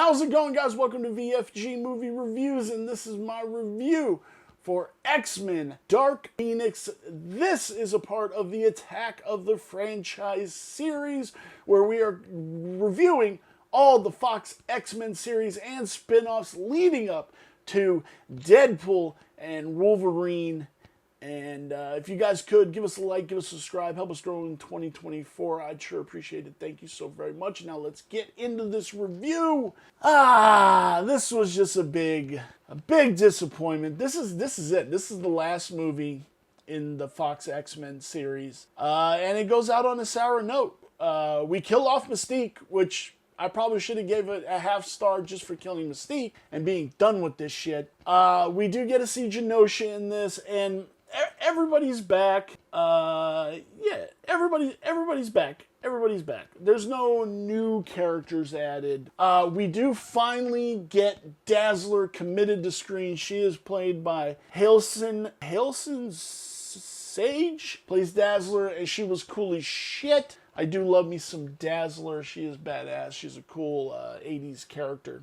How's it going, guys? Welcome to VFG Movie Reviews, and this is my review for X-Men Dark Phoenix. This is a part of the Attack of the Franchise series, where we are reviewing all the Fox X-Men series and spin-offs leading up to Deadpool and Wolverine. And if you guys could, give us a like, give us a subscribe, help us grow in 2024. I'd sure appreciate it. Thank you so very much. Now let's get into this review. This was just a big disappointment. This is it. This is the last movie in the Fox X-Men series. And it goes out on a sour note. We kill off Mystique, which I probably should have gave it a half star just for killing Mystique and being done with this shit. We do get to see Genosha in this, and everybody's back. Everybody's back. Everybody's back. There's no new characters added. We do finally get Dazzler committed to screen. She is played by Halison Sage. Plays Dazzler, and she was cool as shit. I do love me some Dazzler. She is badass. She's a cool 80s character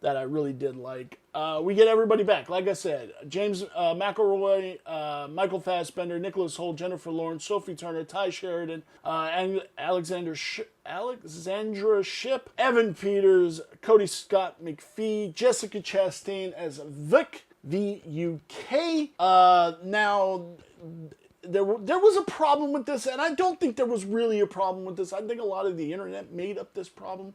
that I really did like. We get everybody back. Like I said, James McElroy, Michael Fassbender, Nicholas Hoult, Jennifer Lawrence, Sophie Turner, Ty Sheridan, and Alexandra Shipp, Evan Peters, Cody Scott McPhee, Jessica Chastain as Vic, V-U-K. Now, there was a problem with this, and I don't think there was really a problem with this. I think a lot of the internet made up this problem,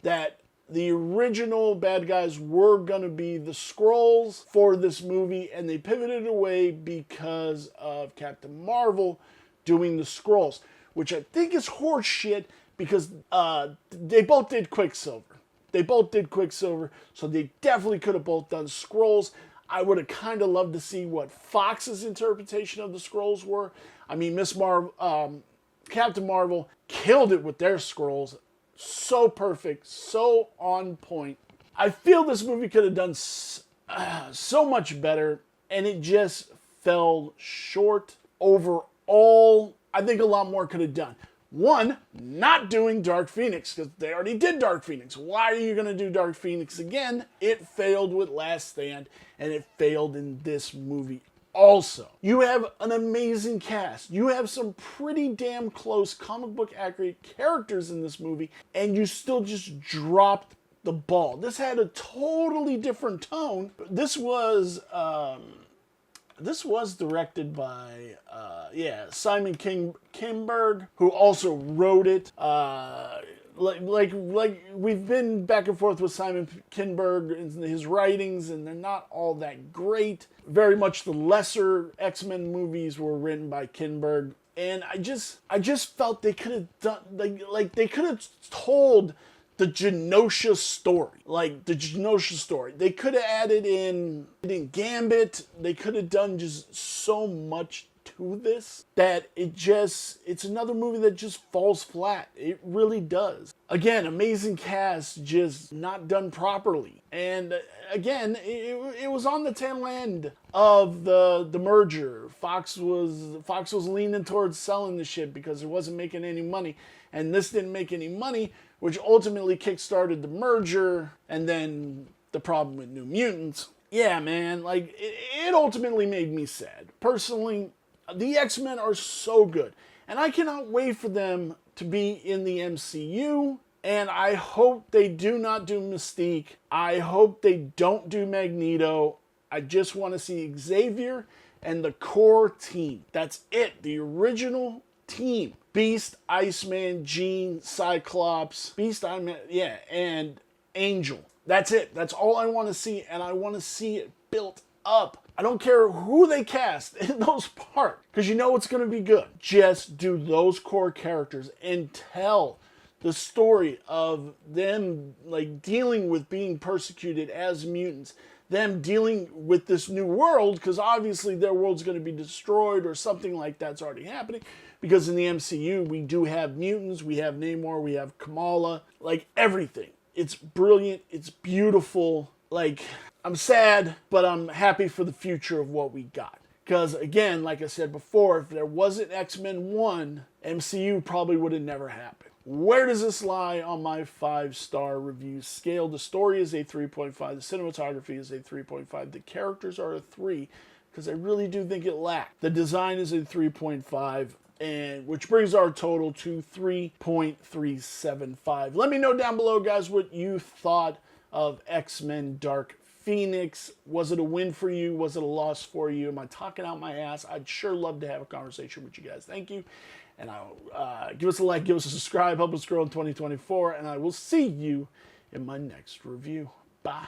that the original bad guys were going to be the Skrulls for this movie, and they pivoted away because of Captain Marvel doing the Skrulls, which I think is horse shit because they both did Quicksilver. So they definitely could have both done Skrulls. I would have kind of loved to see what Fox's interpretation of the Skrulls were. I mean, Captain Marvel killed it with their Skrulls. So perfect, so on point. I feel this movie could have done so much better, and it just fell short overall. I think a lot more could have done. One, not doing Dark Phoenix, because they already did Dark Phoenix. Why are you going to do Dark Phoenix again? It failed with Last Stand, and it failed in this movie also. You have an amazing cast. You have some pretty damn close comic book accurate characters in this movie, and you still just dropped the ball. This had a totally different tone. This was directed by Simon Kinberg, who also wrote it. Like we've been back and forth with Simon Kinberg in his writings, and they're not all that great. Very much the lesser X-Men movies were written by Kinberg, and I just felt they could have done they could have told the Genosha story. They could have added in Gambit. They could have done just so much to this that it's another movie that just falls flat. It really does. Again, amazing cast, just not done properly. And again, it was on the tail end of the merger. Fox was leaning towards selling the shit because it wasn't making any money, and this didn't make any money, which ultimately kickstarted the merger, and then the problem with New Mutants. Yeah, man, it ultimately made me sad. Personally, the X-Men are so good, and I cannot wait for them to be in the MCU, and I hope they do not do Mystique. I hope they don't do Magneto. I just want to see Xavier and the core team. That's it, the original team. Beast, Iceman, Jean, Cyclops, and Angel. That's it. That's all I want to see, and I want to see it built up. I don't care who they cast in those parts, because you know it's going to be good. Just do those core characters and tell the story of them dealing with being persecuted as mutants, them dealing with this new world, because obviously their world's going to be destroyed or something like that's already happening, because in the MCU we do have mutants, we have Namor, we have Kamala, everything. It's brilliant, it's beautiful. I'm sad, but I'm happy for the future of what we got. Because again, like I said before, if there wasn't X-Men 1, MCU probably would have never happened. Where does this lie on my 5-star review scale? The story is a 3.5. The cinematography is a 3.5. The characters are a 3 because I really do think it lacked. The design is a 3.5. And which brings our total to 3.375. Let me know down below, guys, what you thought of X-Men Dark Phoenix. Was it a win for you? Was it a loss for you? Am I talking out my ass? I'd sure love to have a conversation with you guys. Thank you. And give us a like, give us a subscribe, help us grow in 2024, and I will see you in my next review. Bye.